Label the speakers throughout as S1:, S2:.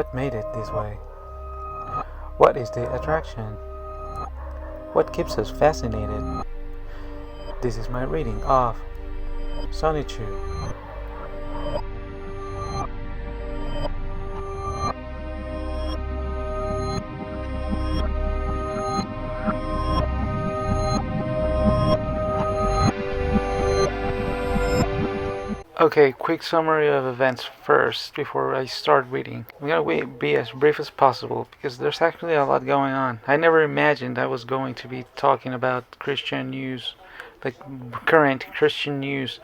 S1: What made it this way? What is the attraction? What keeps us fascinated? This is my reading of Sonichu. Okay, quick summary of events first before I start reading. I'm gonna be as brief as possible because there's actually a lot going on. I never imagined I was going to be talking about Christian news, like current Christian news,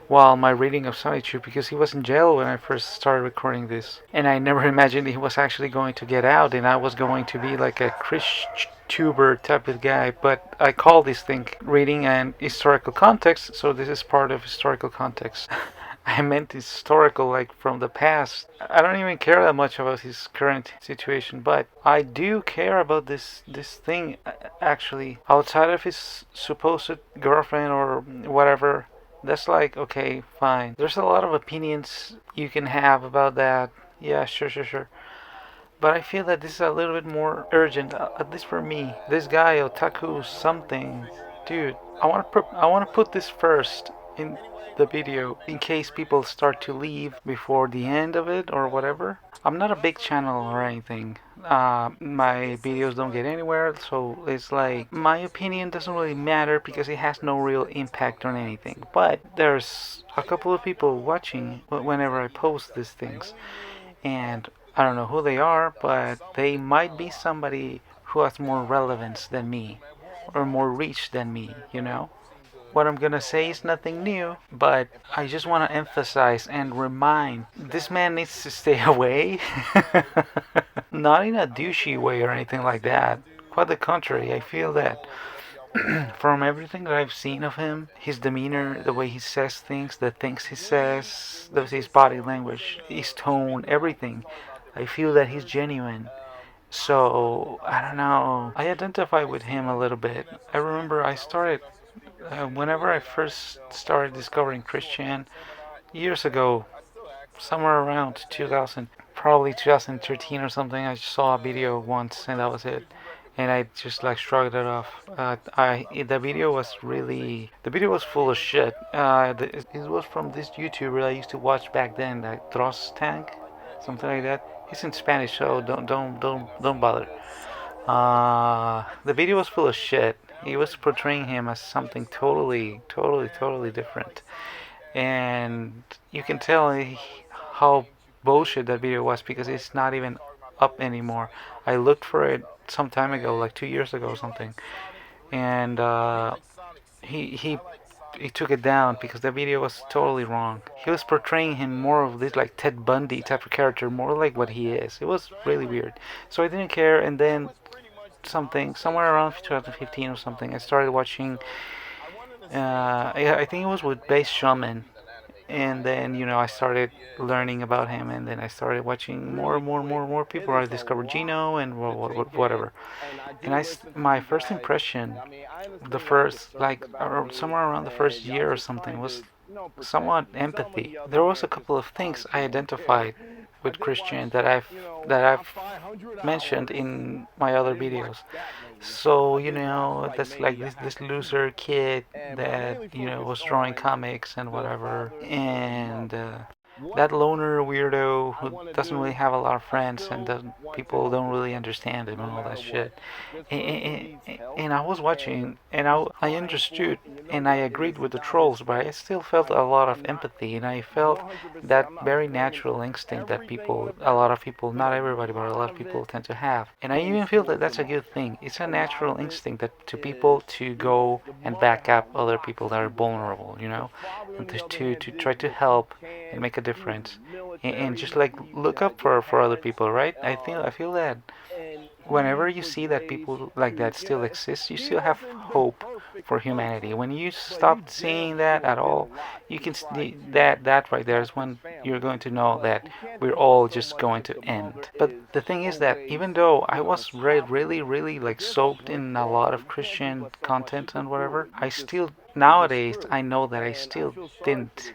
S1: while my reading of Sonichu because he was in jail when I first started recording this. And I never imagined he was actually going to get out and I was going to be like a Christuber type of guy. But I call this thing reading and historical context, so this is part of historical context. I meant historical, like from the past. I don't even care that much about his current situation, but I do care about this thing actually. Outside of his supposed girlfriend or whatever, that's like okay, fine. There's a lot of opinions you can have about that. Yeah, sure. But I feel that this is a little bit more urgent, at least for me. This guy, Otaku something, dude. I want to put this first in the video in case people start to leave before the end of it or whatever. I'm not a big channel or anything. My videos don't get anywhere, so it's like my opinion doesn't really matter because it has no real impact on anything. But there's a couple of people watching whenever I post these things, and I don't know who they are, but they might be somebody who has more relevance than me or more reach than me. What I'm gonna say is nothing new, but I just want to emphasize and remind this man needs to stay away. Not in a douchey way or anything like that. Quite the contrary, I feel that from everything that I've seen of him, his demeanor, the way he says things, the things he says, his body language, his tone, everything, I feel that he's genuine. So, I don't know. I identify with him a little bit. I remember whenever I first started discovering Christian years ago, somewhere around 2000, probably 2013 or something, I saw a video once and that was it. And I just like shrugged it off. The video was full of shit. It was from this YouTuber I used to watch back then, like Dross Tank, something like that. He's in Spanish, so don't bother. The video was full of shit. He was portraying him as something totally different, and you can tell how bullshit that video was because it's not even up anymore. I looked for it some time ago, like 2 years ago or something, and he he took it down because the video was totally wrong. He was portraying him more of this like Ted Bundy type of character, more like what he is. It was really weird. So I didn't care, and then somewhere around 2015 or something, I started watching. I think it was with Base Shaman, and then I started learning about him, and then I started watching more people. I discovered Gino and whatever. And my first impression, the first like somewhere around the first year or something, was somewhat empathy. There was a couple of things I identified with Christian that I've mentioned in my other videos. So that's like this loser kid that was drawing comics and whatever, and that loner weirdo who doesn't really have a lot of friends and people don't really understand him and all that shit. And I was watching and I understood and I agreed with the trolls, but I still felt a lot of empathy and I felt that very natural instinct that a lot of people, not everybody, but a lot of people tend to have. And I even feel that that's a good thing. It's a natural instinct that to people to go and back up other people that are vulnerable, and to try to help and make a difference and just like look up for other people, right? I feel that whenever you see that people like that still exist, you still have hope for humanity. When you stop seeing that at all, you can see that right there is when you're going to know that we're all just going to end. But the thing is that even though I was really like soaked in a lot of Christian content and whatever, I still nowadays I know that I still didn't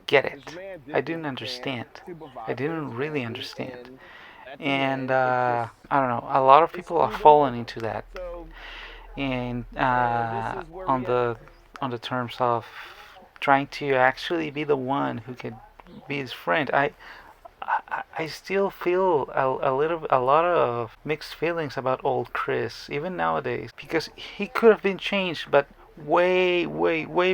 S1: get it. I didn't understand. I didn't really understand. And I don't know, a lot of people are falling into that, and on the terms of trying to actually be the one who could be his friend. I still feel a lot of mixed feelings about old Chris, even nowadays, because he could have been changed, but way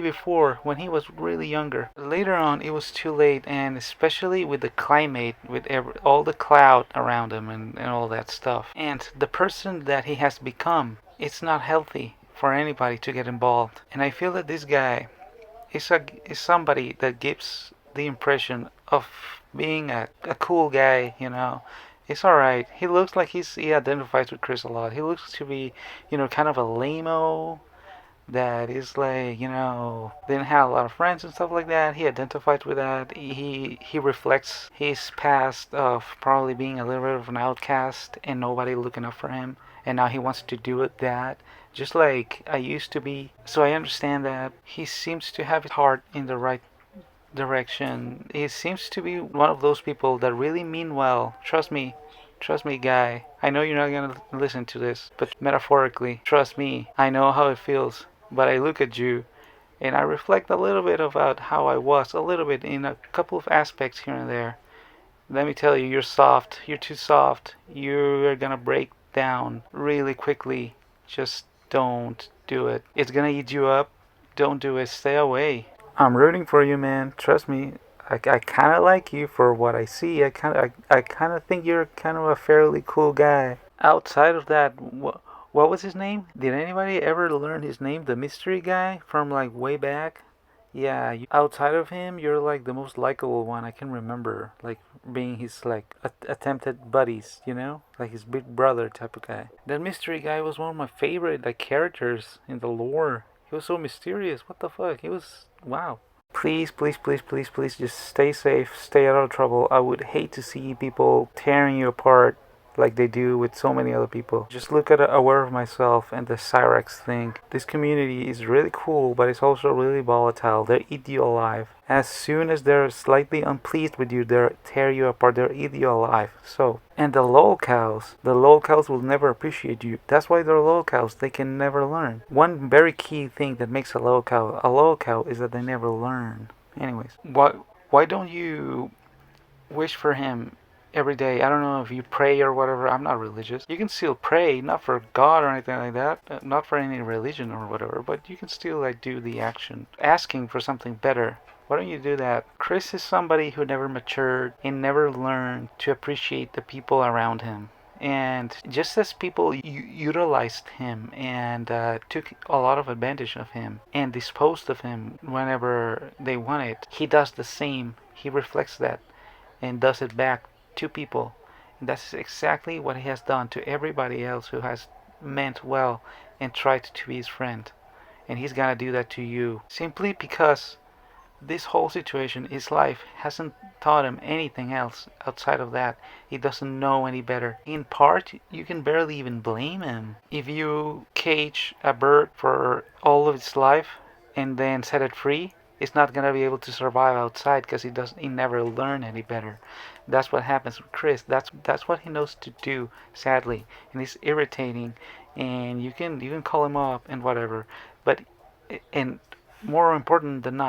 S1: before when he was really younger. Later on, it was too late, and especially with the climate, with all the cloud around him and all that stuff. And the person that he has become, it's not healthy for anybody to get involved. And I feel that this guy is somebody that gives the impression of being a cool guy, you know. It's alright. He looks like he identifies with Chris a lot. He looks to be, kind of a lame-o that is like, didn't have a lot of friends and stuff like that. He identifies with that. He reflects his past of probably being a little bit of an outcast and nobody looking up for him. And now he wants to do it that, just like I used to be. So I understand that he seems to have his heart in the right direction. He seems to be one of those people that really mean well. Trust me, guy. I know you're not gonna listen to this, but metaphorically, trust me. I know how it feels. But I look at you and I reflect a little bit about how I was, a little bit in a couple of aspects here and there. Let me tell you, you're soft. You're too soft. You're gonna break down really quickly. Just don't do it. It's gonna eat you up. Don't do it. Stay away. I'm rooting for you, man. Trust me. I kind of like you for what I see. I kind of think you're kind of a fairly cool guy. Outside of that, what was his name? Did anybody ever learn his name? The mystery guy from like way back? Yeah, outside of him, you're like the most likable one I can remember. Like being his like attempted buddies, like his big brother type of guy. That mystery guy was one of my favorite like characters in the lore. He was so mysterious. What the fuck? He was wow. Please, please, please, please, please, just stay safe, stay out of trouble. I would hate to see people tearing you apart like they do with so many other people. Just look at Aware of Myself and the Cyrex thing. This community is really cool, but it's also really volatile. They eat you alive. As soon as they're slightly unpleased with you, they tear you apart. They eat you alive. So, and the lolcows will never appreciate you. That's why they're lolcows. They can never learn. One very key thing that makes a lolcow is that they never learn. Anyways, why don't you wish for him every day? I don't know if you pray or whatever. I'm not religious. You can still pray, not for God or anything like that, not for any religion or whatever, but you can still like do the action, asking for something better. Why don't you do that? Chris is somebody who never matured and never learned to appreciate the people around him. And just as people utilized him and took a lot of advantage of him and disposed of him whenever they wanted, he does the same. He reflects that and does it back to people. And that's exactly what he has done to everybody else who has meant well and tried to be his friend. And he's gonna do that to you simply because this whole situation, his life, hasn't taught him anything else outside of that. He doesn't know any better. In part, you can barely even blame him. If you cage a bird for all of its life and then set it free, it's not gonna be able to survive outside because he never learned any better. That's what happens with Chris. That's what he knows to do, sadly, and it's irritating. And you can call him up and whatever, but and more important than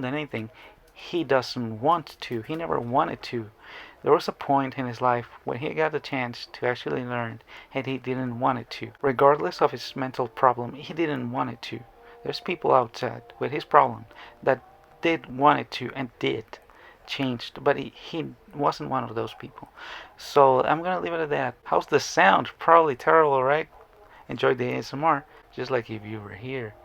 S1: anything, he doesn't want to. He never wanted to. There was a point in his life when he got the chance to actually learn, and he didn't want it to. Regardless of his mental problem, he didn't want it to. There's people outside with his problem that did want it to and did changed, but he wasn't one of those people. So I'm gonna leave it at that. How's the sound? Probably terrible, right? Enjoy the ASMR, just like if you were here.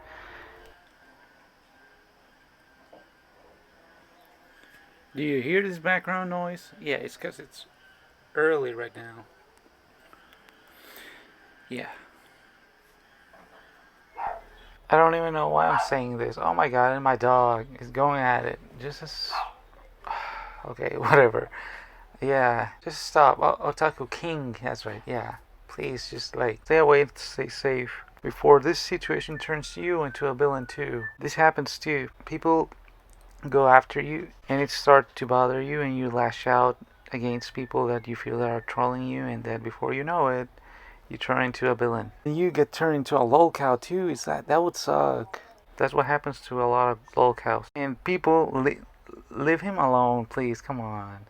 S1: Do you hear this background noise? Yeah, it's because it's early right now. Yeah. I don't even know why I'm saying this. Oh my god, and my dog is going at it. Just as. Okay, whatever. Yeah, just stop. Otaku King, that's right, yeah. Please just like stay away and stay safe before this situation turns you into a villain too. This happens too. People go after you and it starts to bother you and you lash out against people that you feel that are trolling you, and then before you know it, you turn into a villain. And you get turned into a lol cow too. Is that would suck. That's what happens to a lot of lol cows. And people leave him alone, please. Come on,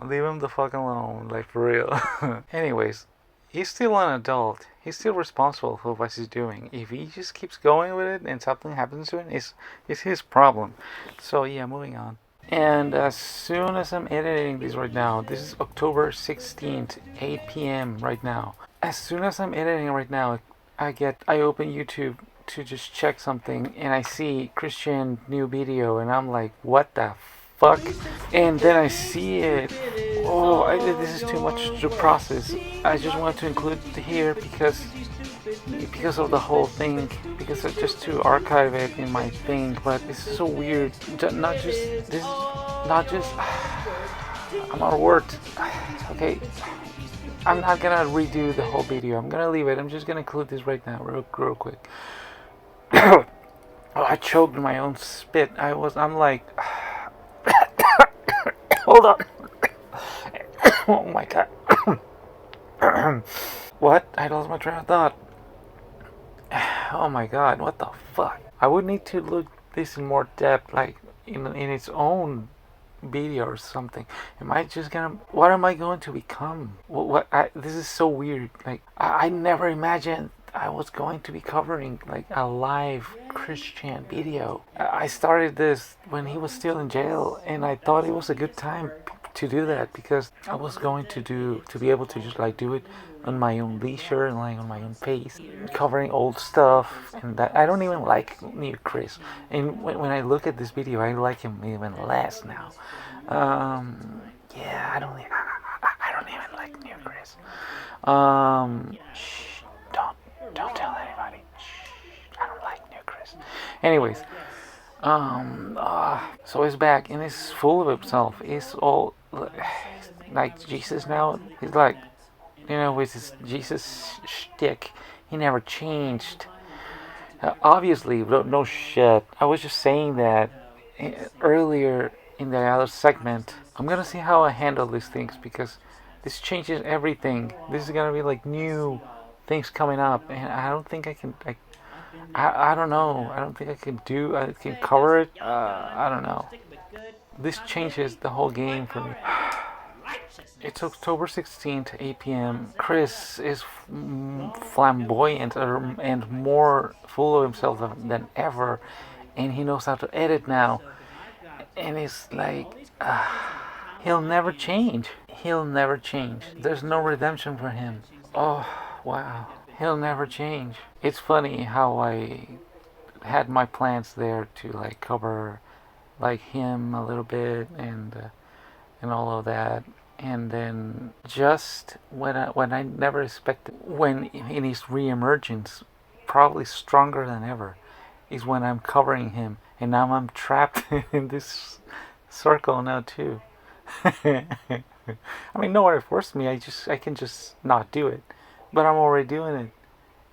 S1: leave him the fuck alone, like for real. Anyways, he's still an adult. He's still responsible for what he's doing. If he just keeps going with it and something happens to him, it's his problem. So yeah, moving on. And as soon as I'm editing this right now, this is October 16th, 8 p.m. right now. As soon as I'm editing right now, I open YouTube to just check something, and I see Christian new video, and I'm like, what the fuck? And then I see it. Oh, this is too much to process. I just wanted to include it here because of the whole thing, because it's just to archive it in my thing. But it's so weird. Not just this, not just. I'm out of words. Okay, I'm not gonna redo the whole video. I'm gonna leave it. I'm just gonna include this right now, real quick. Oh, I choked my own spit. I'm like, hold on. Oh my god. What? I lost my train of thought. Oh my god, what the fuck? I would need to look this in more depth, like in its own video or something. What am I going to become? This is so weird. Like, I never imagined I was going to be covering like a live Christian video. I started this when he was still in jail, and I thought it was a good time to do that because I was going to be able to just like do it on my own leisure and like on my own pace, covering old stuff. And that I don't even like new Chris, and when I look at this video, I like him even less now. Yeah, I don't even like new Chris. Shh, don't tell anybody. Shh, I don't like new Chris. Anyways, so he's back and he's full of himself. He's all like Jesus now. He's like, with his Jesus shtick, he never changed. Obviously, no shit. I was just saying that earlier in the other segment. I'm gonna see how I handle these things because this changes everything. This is gonna be like new things coming up, and I don't think I can. I don't know. I don't think I can cover it. I don't know. This changes the whole game for me. It's October 16th, 8 p.m. Chris is flamboyant and more full of himself than ever, and he knows how to edit now. And it's like, he'll never change. He'll never change. There's no redemption for him. Oh, wow. He'll never change. It's funny how I had my plans there to like cover like him a little bit and all of that, and then just when I never expected, when in his reemergence, probably stronger than ever, is when I'm covering him, and now I'm trapped in this circle now too. I mean, nobody forced me. I can just not do it, but I'm already doing it.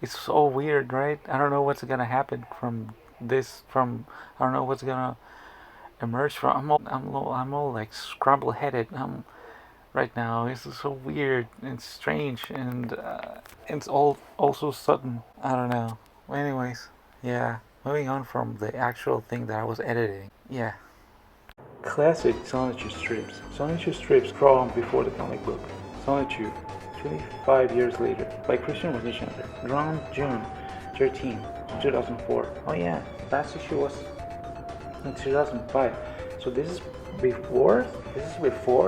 S1: It's so weird, right? I don't know what's gonna happen from this. I don't know what's gonna emerge from. I'm all like scramble headed. Right now. It's so weird and strange, and it's all also sudden. I don't know. Anyways, yeah. Moving on from the actual thing that I was editing. Yeah. Classic Sonichu strips. Sonichu strips crawl before the comic book. Sonichu, 25 years later, by Christian Wozniak. Drawn June 13, 2004. Oh yeah, last issue was in 2005. So this is before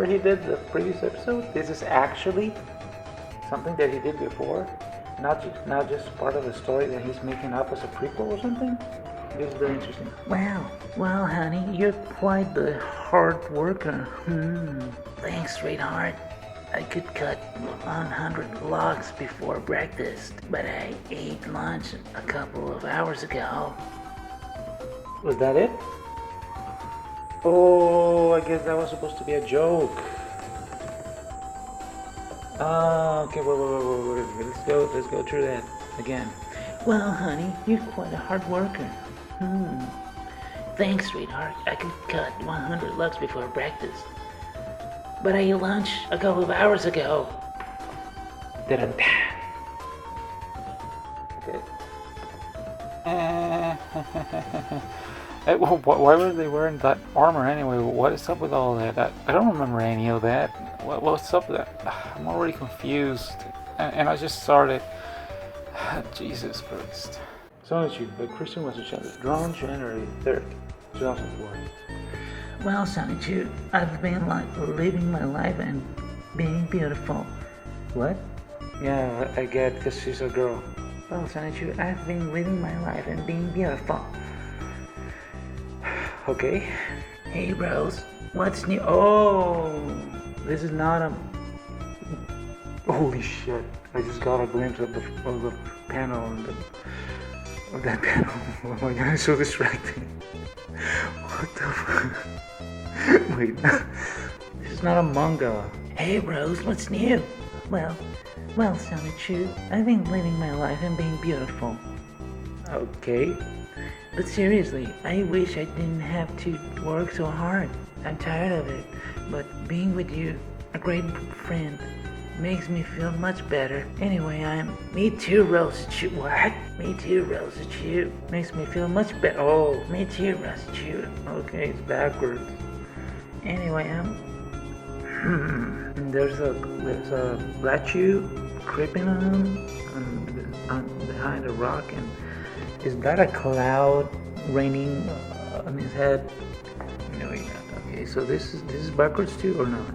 S1: he did the previous episode. This is actually something that he did before, not just part of a story that he's making up as a prequel or something. This is very interesting. Well, honey, you're quite the hard worker. Thanks, sweetheart. I could cut 100 logs before breakfast, but I ate lunch a couple of hours ago. Was that it? Oh, I guess that was supposed to be a joke. Okay, wait. Let's go through that again. Well, honey, you're quite a hard worker. Thanks, sweetheart. I could cut 100 logs before breakfast. But I ate lunch a couple of hours ago. Didn't. Okay. Why were they wearing that armor anyway? What is up with all that? I don't remember any of that. What's up with that? I'm already confused. And I just started. Jesus Christ. Sonichu by Christian Western, drawn January 3rd, 2004. Well, Sonichu, I've been living my life and being beautiful. What? Yeah, I get, because she's a girl. Well, Sonichu, I've been living my life and being beautiful. Okay. Hey, Rose, what's new? Oh, this is not a... Holy shit, I just got a glimpse of the panel of that panel. Oh my god, it's so distracting. What the fuck? Wait, this is not a manga. Hey Rose, what's new? Well, Sonichu, I've been living my life and being beautiful. Okay. But seriously, I wish I didn't have to work so hard. I'm tired of it. But being with you, a great friend, makes me feel much better. Anyway, me too, Rose-chu. What? Me too, Rose-chu. Makes me feel much better. Oh, me too, Rose-chu. Okay, it's backwards. Anyway, there's a Rachu creeping on behind a rock, and is that a cloud raining on his head? No, okay, so this is backwards too, or not?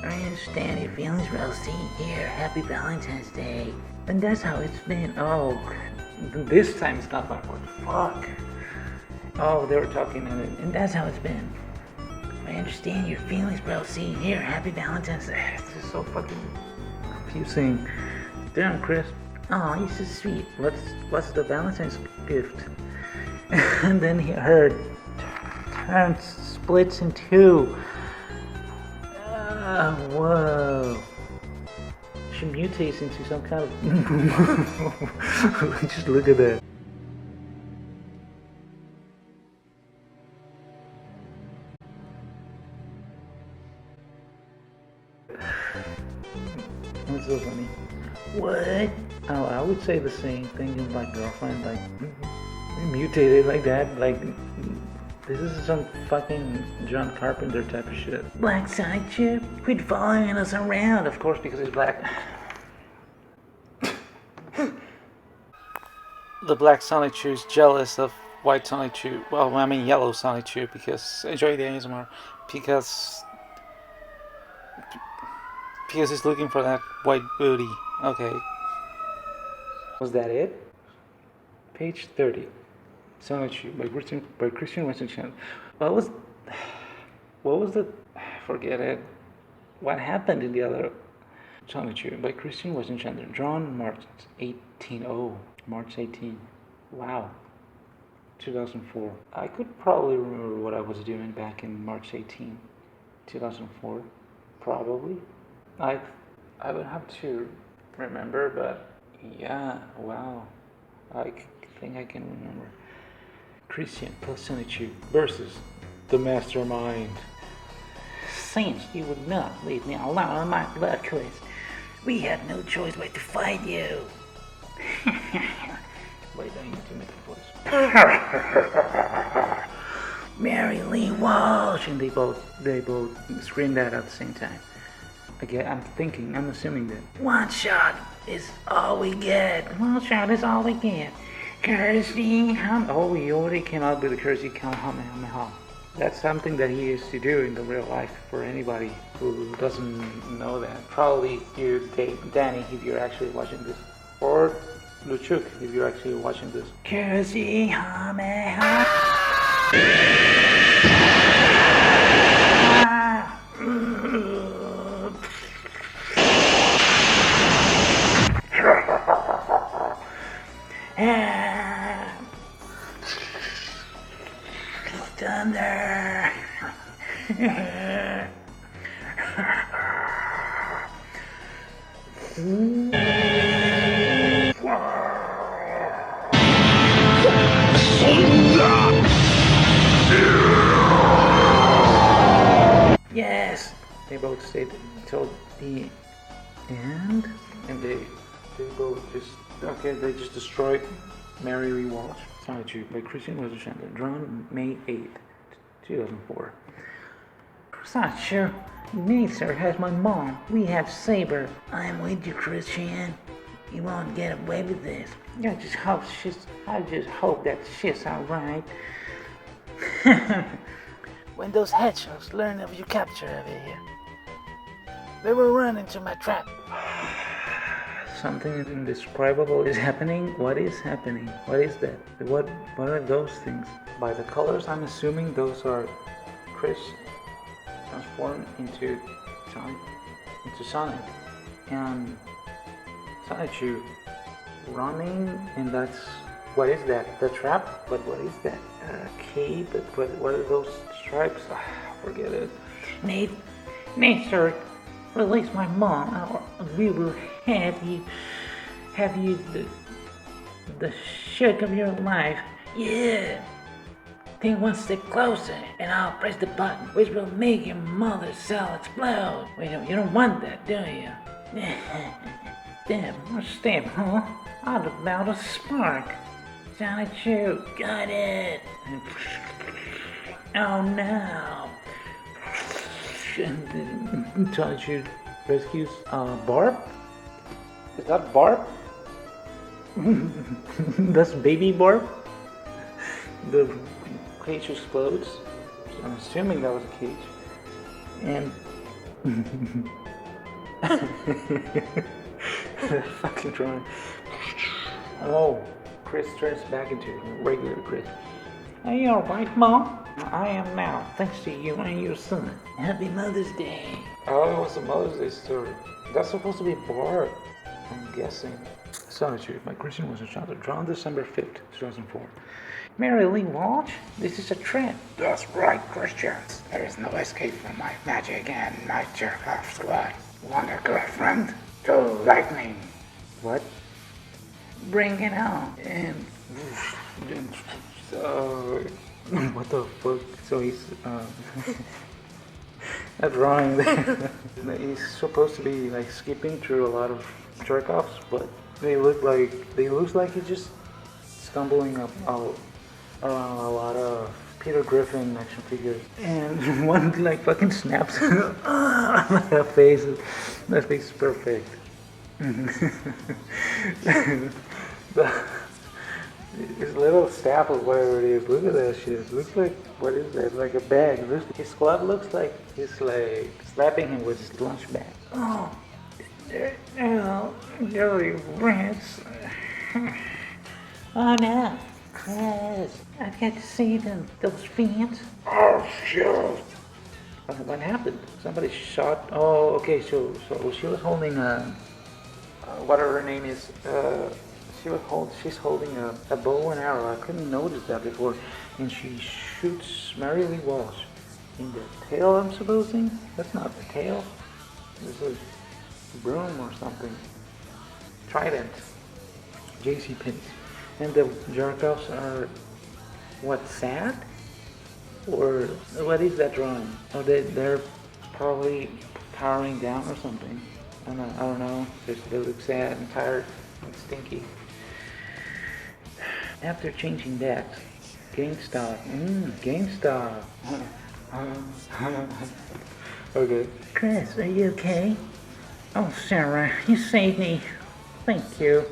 S1: I understand your feelings, Rosie. Here, happy Valentine's Day. And that's how it's been. Oh, this time it's not backwards. Fuck. Oh, they were talking, and that's how it's been. I understand your feelings, Rosie. Here, happy Valentine's Day. This is so fucking confusing. Damn, Chris. Oh, you're so sweet. What's the Valentine's gift? And then her turn splits in two. Whoa. She mutates into some kind of... Just look at that. That's so funny. What? Oh, I would say the same thing to my girlfriend. Like, mutated like that. Like, this is some fucking John Carpenter type of shit. Black Sonichu, quit following us around. Of course, because he's black. The black Sonichu is jealous of white Sonichu. Well, I mean yellow Sonichu, because enjoy the ASMR. Because he's looking for that white booty. Okay. Was that it? Page 30. Sonichu by Christian Western. What was the... Forget it. What happened in the other... Sonichu by Christian Western, drawn March 18. Oh, March 18. Wow. 2004. I could probably remember what I was doing back in March 18, 2004. Probably. I would have to remember, but yeah, wow. I think I can remember. Christian plus Sonichu versus the Mastermind. Since you would not leave me alone on my blood quest, we had no choice but to fight you. Wait, I need to make a voice. Mary Lee Walsh, and they both screamed that at the same time. Again, I'm assuming that one shot is all we get. One shot is all we get. Courtesy, oh, he already came out with the courtesy Kamehameha. That's something that he used to do in the real life. For anybody who doesn't know that, probably you, Danny, if you're actually watching this, or Luchuk, if you're actually watching this. Courtesy Kamehameha. Thunder. Yes, say till the end, and they both just they just destroyed Mary Lee Walsh. Sonichu by Christian Weatherchandler, drawn May 8th, 2004.
S2: Sonichu, Nacer has my mom. We have Saber. I'm with you, Christian. You won't get away with this. I just hope that she's alright. When those hedgehogs learn of your capture over here, they will run into my trap.
S1: Something indescribable is happening. What is happening? What is that? What are those things? By the colors, I'm assuming those are Chris transformed into Sonic, and Sonichu running, and that's what is that? The trap? But what is that? Key? But what are those stripes? Forget it.
S2: Nate, sir, release my mom, or we will have you the shock of your life. Yeah. Take one step closer, and I'll press the button, which will make your mother's cell explode. Wait, you don't want that, do you? Damn, more step, huh? All about a spark. Sonichu, got it. Oh no.
S1: Sonichu rescues Barb? Is that Barb? That's baby Barb? The cage explodes. I'm assuming that was a cage. And fucking drawing. Oh, Chris turns back into regular Chris.
S2: Are you alright, Mom? I am now, thanks to you and your son. Happy Mother's Day.
S1: Oh, it was a Mother's Day story. That's supposed to be Barb, I'm guessing. Sonichu by Christian Weatherchandler, drawn December 5th, 2004.
S2: Mary Lee Walsh, this is a trap.
S3: That's right, Christian. There is no escape from my magic and my jerk-off squad. Want a girlfriend? To lightning.
S1: What?
S2: Bring it on.
S1: And what the fuck? So he's a drawing there. He's supposed to be like skipping through a lot of jerk-offs, but they look like he's just stumbling up around a lot of Peter Griffin action figures, and one like fucking snaps. That face is perfect. His little staff or whatever it is, look at that shit. It looks like, what is that? Like a bag. His glove looks like he's like slapping him with his lunch bag.
S2: Oh, dirty rats. Oh no, Chris, I got to see those fans.
S3: Oh, shit.
S1: What happened? Somebody shot. Oh, okay. So she was holding whatever her name is. She's holding a bow and arrow. I couldn't notice that before, and she shoots Mary Lee Walsh in the tail. I'm supposing that's not the tail. This is a broom or something. Trident. JC pins. And the jerk-offs are what, sad? Or what is that drawing? Oh, they're probably powering down or something. I don't know. They look sad and tired and stinky. After changing decks, GameStop. GameStop. Okay.
S2: Chris, are you okay? Oh, Sarah, you saved me. Thank you.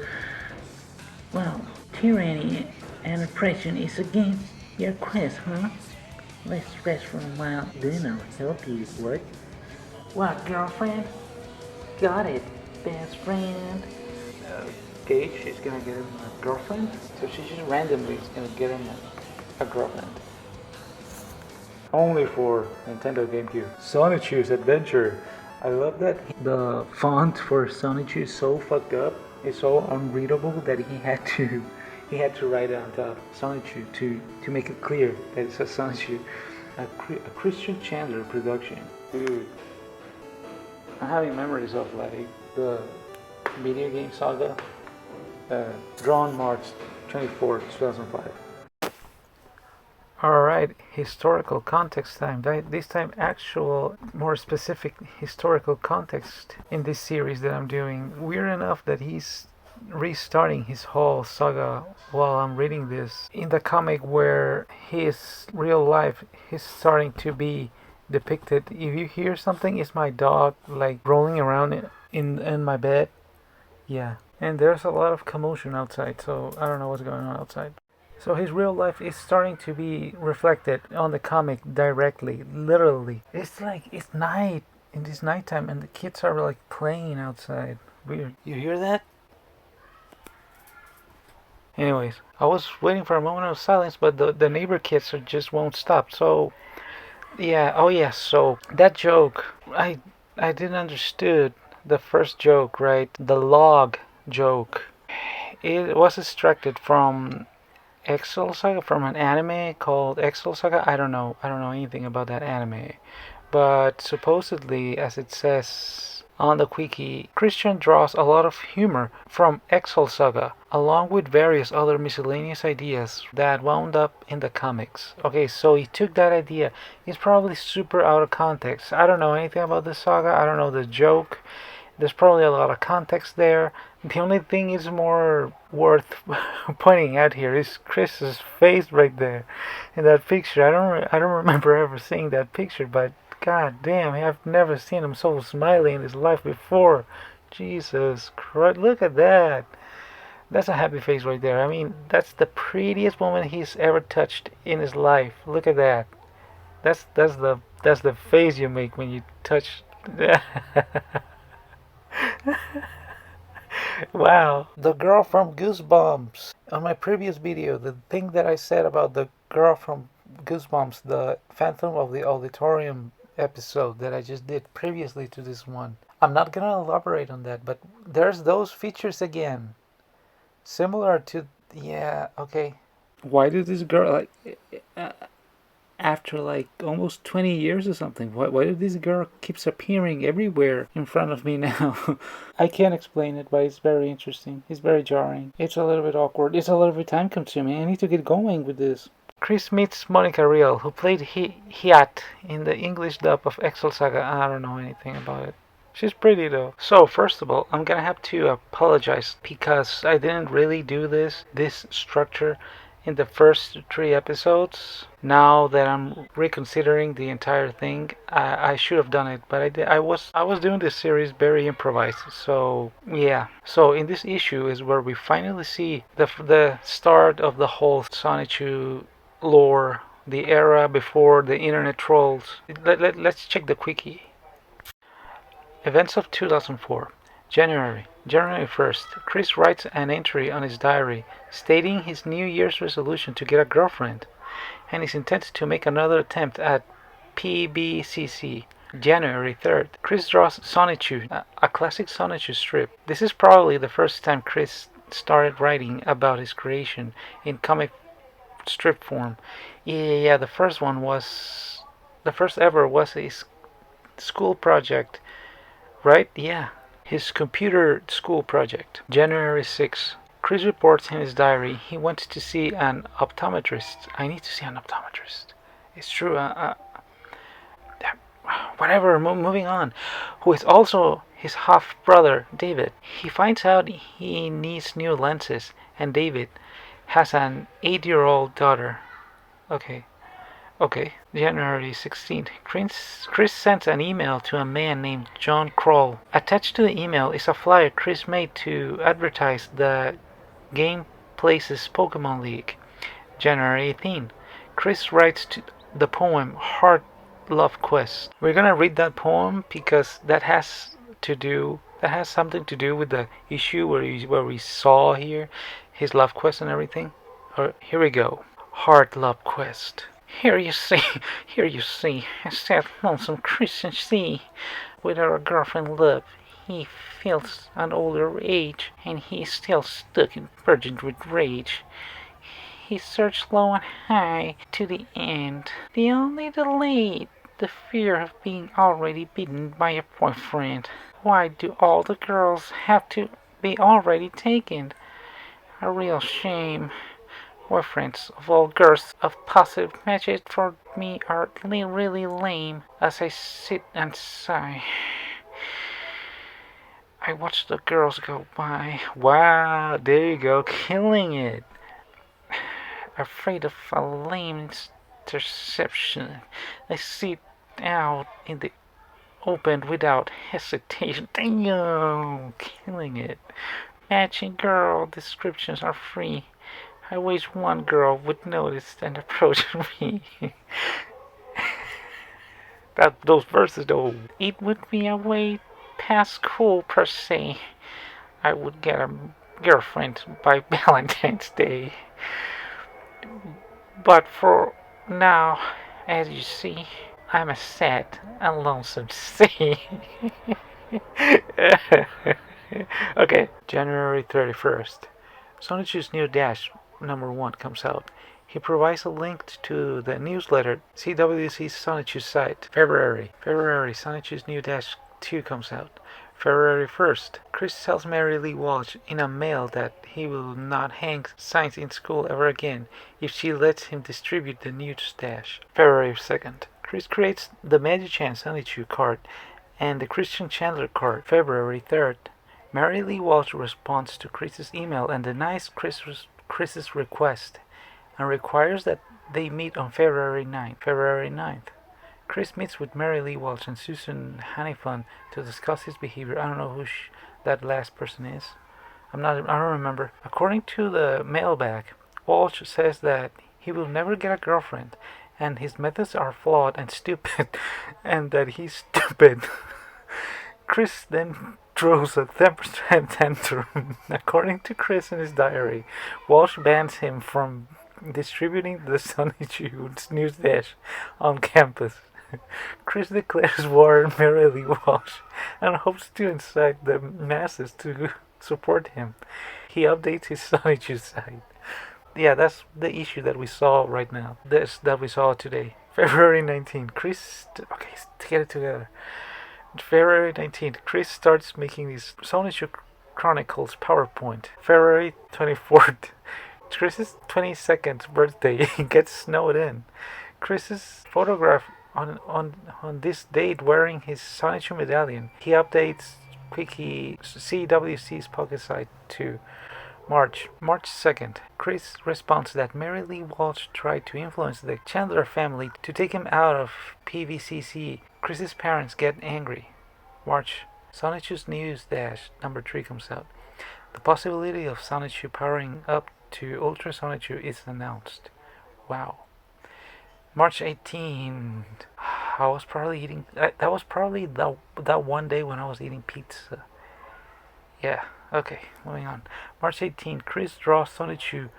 S2: Well, tyranny and oppression is against your Chris, huh? Let's rest for a while, then I'll help you.
S1: What?
S2: What, girlfriend? Got it, best friend.
S1: Gage, she's gonna get him a girlfriend? So she just randomly is gonna get him a girlfriend. Only for Nintendo GameCube. Sonichu's Adventure. I love that the font for Sonichu is so fucked up. It's so unreadable that he had to write it on top. Sonichu to make it clear that it says Sonichu. A Christian Chandler production. Dude, I'm having memories of like the video game saga. Drawn March 24, 2005. Alright, historical context time. This time, actual, more specific historical context in this series that I'm doing. Weird enough that he's restarting his whole saga while I'm reading this. In the comic where his real life is starting to be depicted. If you hear something, it's my dog like rolling around in my bed. Yeah. And there's a lot of commotion outside, so I don't know what's going on outside. So his real life is starting to be reflected on the comic directly, literally. It's like it's night in this nighttime, and the kids are like playing outside. Weird. You hear that? Anyways, I was waiting for a moment of silence, but the neighbor kids just won't stop. So yeah, oh yeah. So that joke, I didn't understood the first joke, right? The log joke. It was extracted from Excel Saga, from an anime called Excel Saga. I don't know anything about that anime. But supposedly, as it says on the wiki, Christian draws a lot of humor from Excel Saga, along with various other miscellaneous ideas that wound up in the comics. Okay, so he took that idea. It's probably super out of context. I don't know anything about the saga. I don't know the joke. There's probably a lot of context there. The only thing is more worth pointing out here is Chris's face right there in that picture. I don't remember ever seeing that picture, but god damn, I've never seen him so smiley in his life before. Jesus Christ, look at that. That's a happy face right there. I mean, that's the prettiest woman he's ever touched in his life. Look at that. That's the face you make when you touch. Wow, the girl from Goosebumps. On my previous video, the thing that I said about the girl from Goosebumps, the Phantom of the Auditorium episode that I just did previously to this one. I'm not gonna elaborate on that, but there's those features again. Similar to, yeah, okay. Why did this girl, like, after like almost 20 years or something. Why did this girl keeps appearing everywhere in front of me now? I can't explain it, but it's very interesting. It's very jarring. It's a little bit awkward. It's a little bit time consuming. I need to get going with this. Chris meets Monica Riel, who played Hiat in the English dub of Excel Saga. I don't know anything about it. She's pretty though. So first of all, I'm gonna have to apologize because I didn't really do this structure in the first 3 episodes. Now that I'm reconsidering the entire thing, I should have done it, but I did. I was doing this series very improvised. So yeah. So in this issue is where we finally see the start of the whole Sonichu lore, the era before the internet trolls. Let's check the quickie. Events of 2004. January 1st, Chris writes an entry on his diary stating his New Year's resolution to get a girlfriend and his intent to make another attempt at PBCC. January 3rd, Chris draws Sonichu, a classic Sonichu strip. This is probably the first time Chris started writing about his creation in comic strip form. Yeah, the first ever was his school project, right? Yeah. His computer school project. January 6th. Chris reports in his diary he wants to see an optometrist. I need to see an optometrist. It's true. Whatever, moving on. Who is also his half brother, David. He finds out he needs new lenses, and David has an 8-year-old daughter. Okay. January 16th. Chris sends an email to a man named John Kroll. Attached to the email is a flyer Chris made to advertise the Game Places Pokemon League. January 18th. Chris writes the poem Heart Love Quest. We're gonna read that poem because that has something to do with the issue where we saw here his love quest and everything. Here we go. Heart Love Quest. Here you see, as that lonesome Christian see, without a girlfriend love, he feels an older age, and he is still stuck in virgin with rage. He searched low and high to the end. The only delay, the fear of being already beaten by a boyfriend. Why do all the girls have to be already taken? A real shame.
S2: boyfriends of all girls of positive magic for me are really lame. As I sit and sigh, I watch the girls go by. Wow, there you go, killing it. Afraid of a lame interception, I sit out in the open without hesitation. Damn, killing it. Matching girl descriptions are free. I wish one girl would notice and approach me. Those verses though. It would be a way past school per se. I would get a girlfriend by Valentine's Day. But for now, as you see, I'm a sad and lonesome sea. Okay, January 31st. Sonichu's new dash number 1 comes out. He provides a link to the newsletter CWC's Sonichu site. February, Sonichu's new dash 2 comes out. February 1st, Chris tells Mary Lee Walsh in a mail that he will not hang signs in school ever again if she lets him distribute the new stash. February 2nd, Chris creates the Magi-chan Sonichu card and the Christian Chandler card. February 3rd, Mary Lee Walsh responds to Chris's email and denies Chris's request and requires that they meet on February 9th. February 9th, Chris meets with Mary Lee Walsh and Susan Hannifan to discuss his behavior. I don't know who that last person is. I don't remember. According to the mailbag, Walsh says that he will never get a girlfriend and his methods are flawed and stupid and that he's stupid. Chris then throws a 10% tantrum. According to Chris in his diary, Walsh bans him from distributing the Sonichu news dash on campus. Chris declares war on Mary Lee Walsh and hopes to incite the masses to support him. He updates his Sonichu site. Yeah, that's the issue that we saw right now. That we saw today. February 19th, Chris... Okay, let's get it together. February 19th, Chris starts making these Sonichu Chronicles PowerPoint. February 24th, Chris's 22nd birthday gets snowed in. Chris's photograph on this date wearing his Sonichu medallion. He updates Quickie CWC's pocket site to March 2nd. Chris responds that Mary Lee Walsh tried to influence the Chandler family to take him out of PVCC. Chris's parents get angry. March. Sonichu's news dash number 3 comes out. The possibility of Sonichu powering up to Ultra Sonichu is announced. Wow. March 18th. I was probably eating. That was probably that one day when I was eating pizza. Yeah. Okay. Moving on. March 18th. Chris draws Sonichu.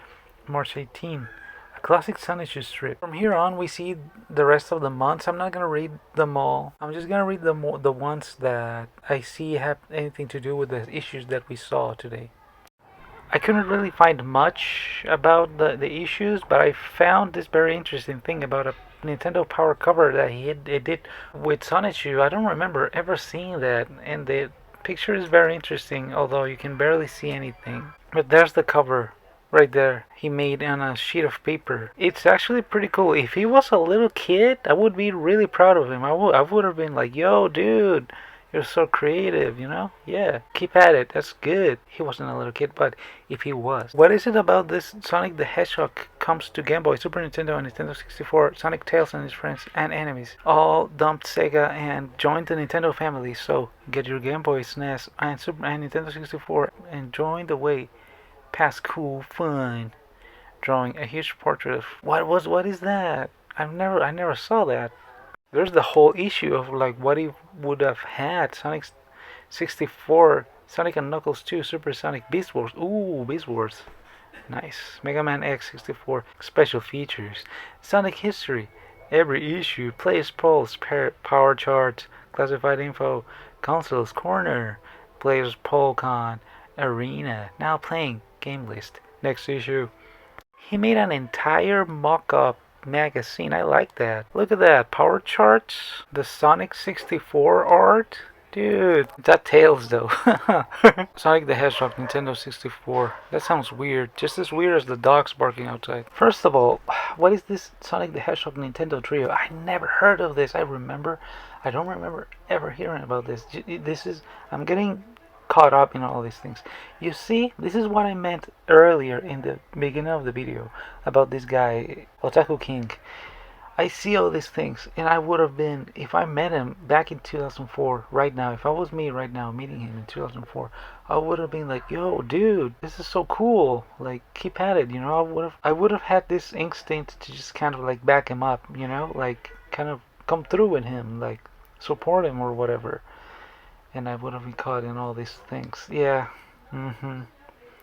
S2: March 18th. A classic Sonichu strip. From here on, we see the rest of the months. I'm not gonna read them all. I'm just gonna read the ones that I see have anything to do with the issues that we saw today. I couldn't really find much about the issues, but I found this very interesting thing about a Nintendo Power cover that he did with Sonichu. I don't remember ever seeing that, and the picture is very interesting, although you can barely see anything. But there's the cover right there he made on a sheet of paper. It's actually pretty cool. If he was a little kid, I would be really proud of him. I would have been like, yo, dude, you're so creative, you know? Yeah, keep at it. That's good. He wasn't a little kid, but if he was. What is it about this Sonic the Hedgehog comes to Game Boy, Super Nintendo, and Nintendo 64, Sonic, Tails, and his friends and enemies all dumped Sega and joined the Nintendo family. So get your Game Boy, SNES, and Nintendo 64 and join the way past cool fun. Drawing a huge portrait of what is that? I never saw that. There's the whole issue of like what he would have had. Sonic 64, Sonic and Knuckles 2, Super Sonic, Beast Wars. Ooh, Beast Wars. Nice. Mega Man X64 special features. Sonic history. Every issue. Players polls, power charts, classified info, consoles corner, players poll con, arena. Now playing game list. Next issue. He made an entire mock-up magazine. I like that. Look at that. Power charts, the Sonic 64 art,
S1: Dude, that Tails though. Sonic the Hedgehog, Nintendo 64. That sounds weird. Just as weird as the dogs barking outside. First of all, what is this Sonic the Hedgehog Nintendo Trio? I never heard of this. I don't remember ever hearing about this. I'm getting caught up in all these things. You see, this is what I meant earlier in the beginning of the video about this guy, Otaku King. I see all these things, and I would have been, if I met him back in 2004, right now, if I was me right now meeting him in 2004, I would have been like, yo, dude, this is so cool. Like, keep at it, you know. I would have had this instinct to just kind of like back him up, you know, like kind of come through with him, like support him or whatever. And I would have been caught in all these things. Yeah.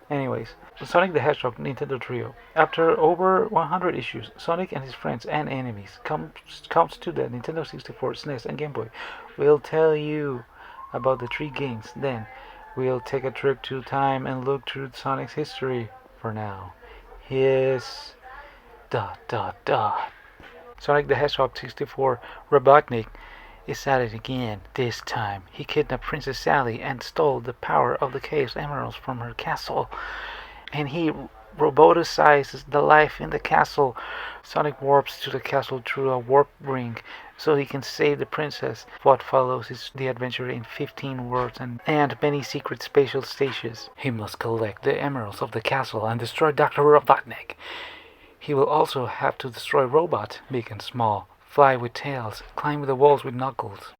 S1: Anyways, Sonic the Hedgehog Nintendo Trio. After over 100 issues, Sonic and his friends and enemies comes to the Nintendo 64, SNES, and Game Boy. We'll tell you about the three games. Then, we'll take a trip to time and look through Sonic's history. For now, his dot dot dot. Sonic the Hedgehog 64 Robotnik is at it again. This time, he kidnapped Princess Sally and stole the power of the Chaos Emeralds from her castle. And he roboticizes the life in the castle. Sonic warps to the castle through a warp ring so he can save the princess. What follows is the adventure in 15 worlds and many secret spatial stages. He must collect the emeralds of the castle and destroy Dr. Robotnik. He will also have to destroy robots, big and small, fly with tails, climb the walls with Knuckles,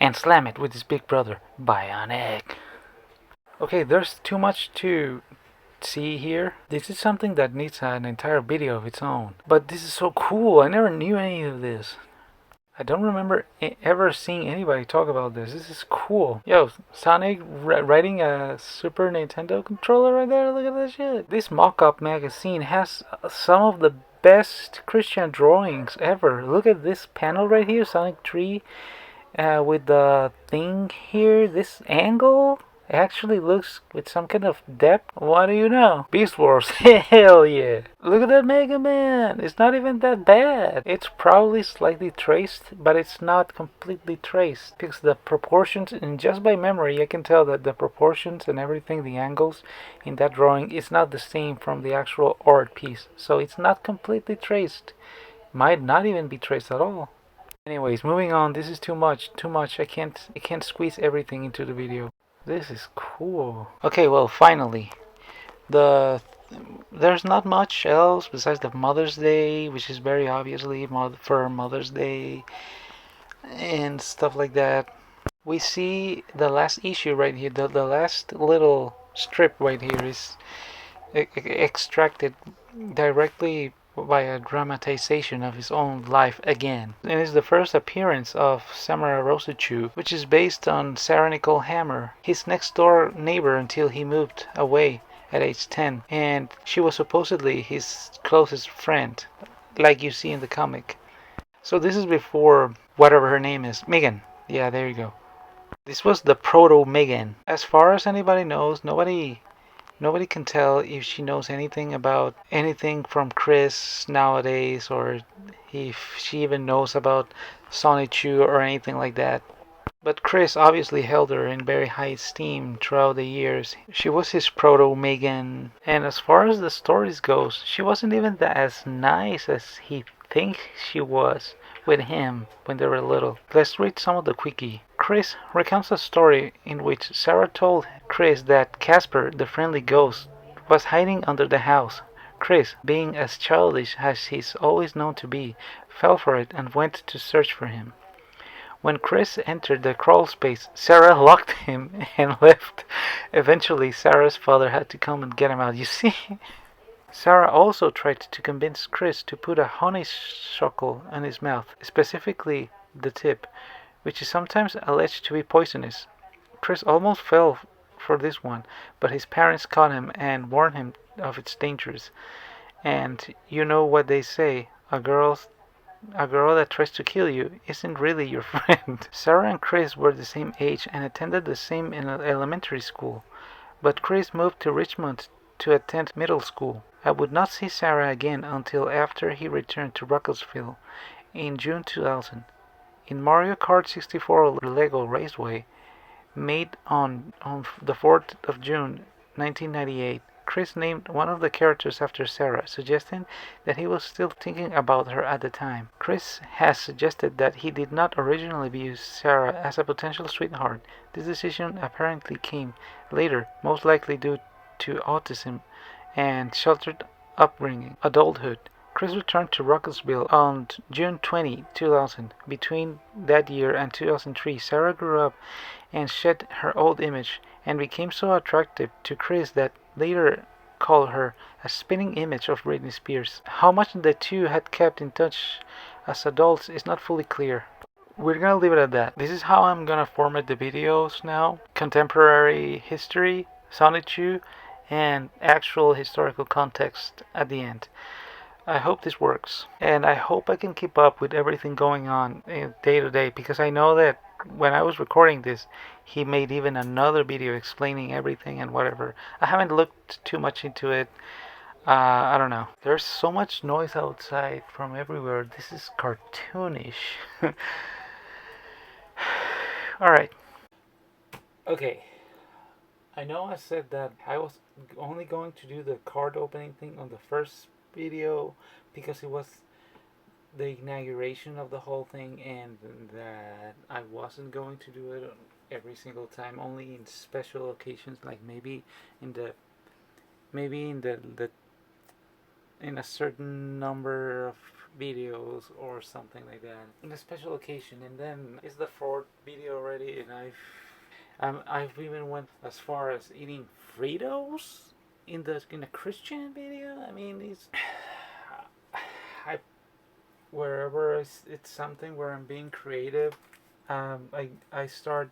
S1: and slam it with his big brother, Bionic. Okay, there's too much to see here. This is something that needs an entire video of its own. But this is so cool. I never knew any of this. I don't remember ever seeing anybody talk about this. This is cool. Yo, Sonic riding a Super Nintendo controller right there. Look at that shit. This mock-up magazine has some of the best Christian drawings ever. Look at this panel right here, Sonic 3, with the thing here. This angle actually looks with some kind of depth. What do you know? Beast Wars. Hell yeah. Look at that Mega Man. It's not even that bad. It's probably slightly traced, but it's not completely traced. Because the proportions, and just by memory, I can tell that the proportions and everything, the angles in that drawing is not the same from the actual art piece. So it's not completely traced. Might not even be traced at all. Anyways, moving on. This is too much. I can't squeeze everything into the video. This is cool. Okay, well, finally, there's not much else besides the Mother's Day, which is very obviously for Mother's Day and stuff like that. We see the last issue right here. The last little strip right here is extracted directly by a dramatization of his own life again. And it's the first appearance of Samurai Rosachu, which is based on Sarah Nicole Hammer, his next door neighbor until he moved away at age 10. And she was supposedly his closest friend, like you see in the comic. So this is before whatever her name is. Megan. Yeah, there you go. This was the proto Megan. As far as anybody knows, nobody can tell if she knows anything about anything from Chris nowadays, or if she even knows about Sonichu or anything like that. But Chris obviously held her in very high esteem throughout the years. She was his proto-Megan. And as far as the stories goes, she wasn't even as nice as he thinks she was with him when they were little. Let's read some of the quickie. Chris recounts a story in which Sarah told Chris that Casper, the friendly ghost, was hiding under the house. Chris, being as childish as he's always known to be, fell for it and went to search for him. When Chris entered the crawl space, Sarah locked him and left. Eventually, Sarah's father had to come and get him out. You see? Sarah also tried to convince Chris to put a honeysuckle in his mouth, specifically the tip, which is sometimes alleged to be poisonous. Chris almost fell for this one, but his parents caught him and warned him of its dangers. And you know what they say, a girl that tries to kill you isn't really your friend. Sarah and Chris were the same age and attended the same elementary school, but Chris moved to Richmond to attend middle school. I would not see Sarah again until after he returned to Ruckelsville in June 2000. In Mario Kart 64 Lego Raceway, made on the 4th of June 1998. Chris named one of the characters after Sarah, suggesting that he was still thinking about her at the time. Chris has suggested that he did not originally view Sarah as a potential sweetheart. This decision apparently came later, most likely due to autism and sheltered upbringing. Adulthood. Chris returned to Rucklesville on June 20, 2000. Between that year and 2003, Sarah grew up and shed her old image and became so attractive to Chris that later called her a spinning image of Britney Spears. How much the two had kept in touch as adults is not fully clear. We're gonna leave it at that. This is how I'm gonna format the videos now. Contemporary history, Sonichu, and actual historical context at the end. I hope this works, and I hope I can keep up with everything going on day to day, because I know that when I was recording this, he made even another video explaining everything and whatever. I haven't looked too much into it. I don't know. There's so much noise outside from everywhere. This is cartoonish. Alright. Okay. I know I said that I was only going to do the card opening thing on the first video because it was the inauguration of the whole thing, and that I wasn't going to do it every single time, only in special occasions, like in the maybe in a certain number of videos or something like that, in a special occasion. And then it's the fourth video already, and I've even went as far as eating Fritos in a Christian video. I mean, it's I wherever it's something where I'm being creative. I start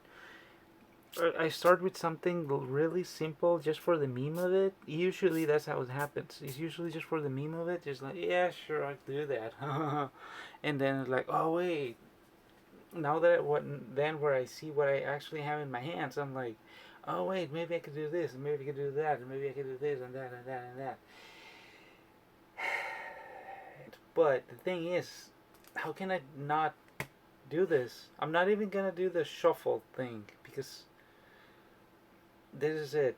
S1: with something really simple just for the meme of it. Usually that's how it happens. It's usually just for the meme of it. Just like, yeah, sure, I'll do that. And then it's like, oh wait, now that where I see what I actually have in my hands, I'm like, oh wait, maybe I could do this, and maybe I could do that, and maybe I could do this and that and that and that. But the thing is, how can I not do this? I'm not even gonna do the shuffle thing because this is it.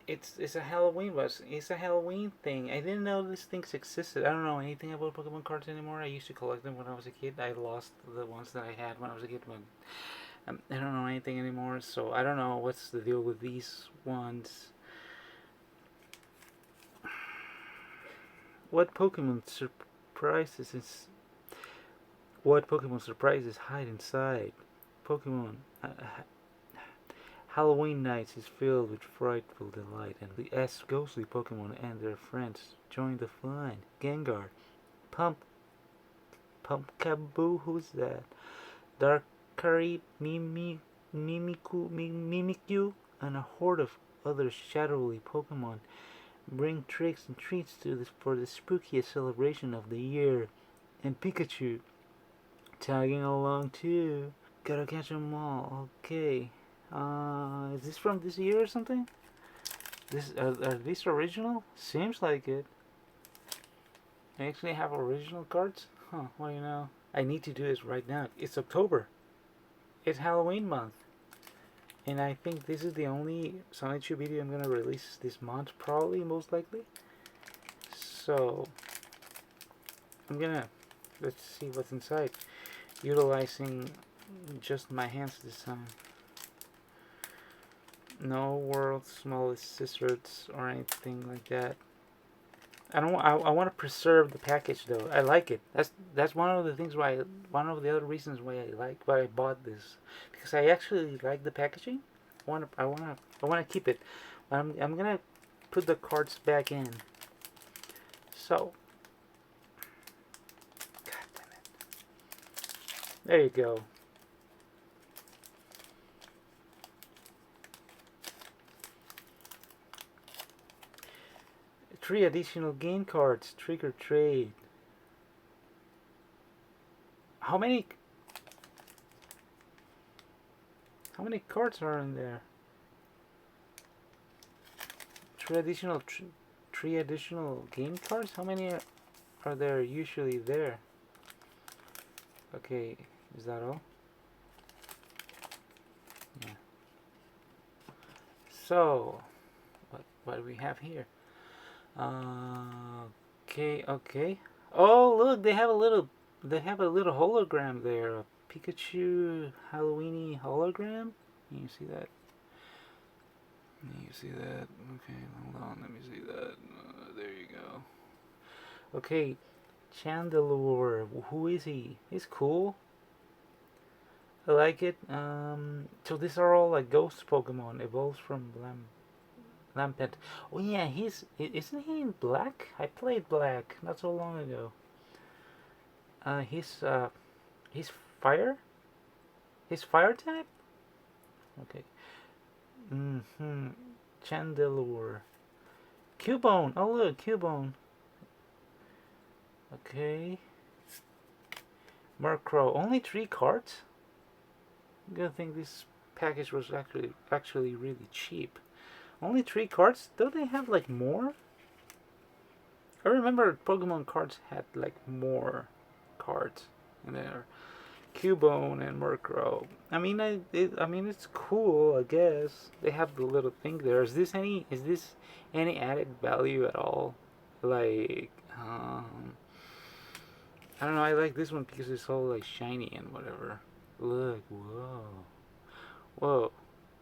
S1: It's a Halloween bus. It's a Halloween thing. I didn't know these things existed. I don't know anything about Pokemon cards anymore. I used to collect them when I was a kid. I lost the ones that I had when I was a kid. I don't know anything anymore, so I don't know what's the deal with these ones. What Pokemon surprises hide inside? Pokemon Halloween nights is filled with frightful delight, and the ghostly Pokemon and their friends join the fun. Gengar, Pumpkaboo, who's that? Darkrai, Mimikyu, and a horde of other shadowy Pokemon bring tricks and treats for the spookiest celebration of the year. And Pikachu tagging along too. Gotta catch 'em all. Okay. Is this from this year or something? Are these original? Seems like it. They actually have original cards? Huh, well, you know. I need to do this right now. It's October. It's Halloween month. And I think this is the only Sonichu video I'm gonna release this month, probably, most likely. So, let's see what's inside. Utilizing just my hands this time. No world's smallest scissors or anything like that. I don't. I want to preserve the package though. I like it. That's one of the things one of the other reasons why I bought this, because I actually like the packaging. I wanna keep it. I'm gonna put the cards back in. So, God damn it. There you go. Three additional game cards. Trick or trade. How many cards are in there? Three additional game cards. How many are there usually there? Okay, is that all? Yeah. So, what do we have here? Okay, okay. Oh, look, they have a little hologram there. A Pikachu Halloweeny hologram. Can you see that? Can you see that? Okay, hold on. Let me see that. There you go. Okay, Chandelure. Who is he? He's cool. I like it. So these are all like ghost Pokemon. Evolves from Lampent. Oh yeah, isn't he in Black? I played Black not so long ago. He's fire. He's fire type. Okay. Mm-hmm. Chandelure. Cubone. Oh look, Cubone. Okay. Murkrow. Only 3 cards. I'm gonna think this package was actually really cheap. Only 3 cards? Don't they have like more? I remember Pokemon cards had like more cards in there. Cubone and Murkrow. I mean, it's cool. I guess they have the little thing there. Is this any added value at all? Like, I don't know. I like this one because it's all like shiny and whatever. Look, whoa, whoa.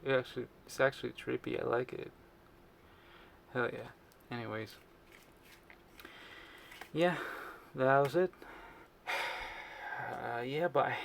S1: It's actually trippy. I like it. Hell yeah. Anyways, yeah, that was it. Yeah, bye.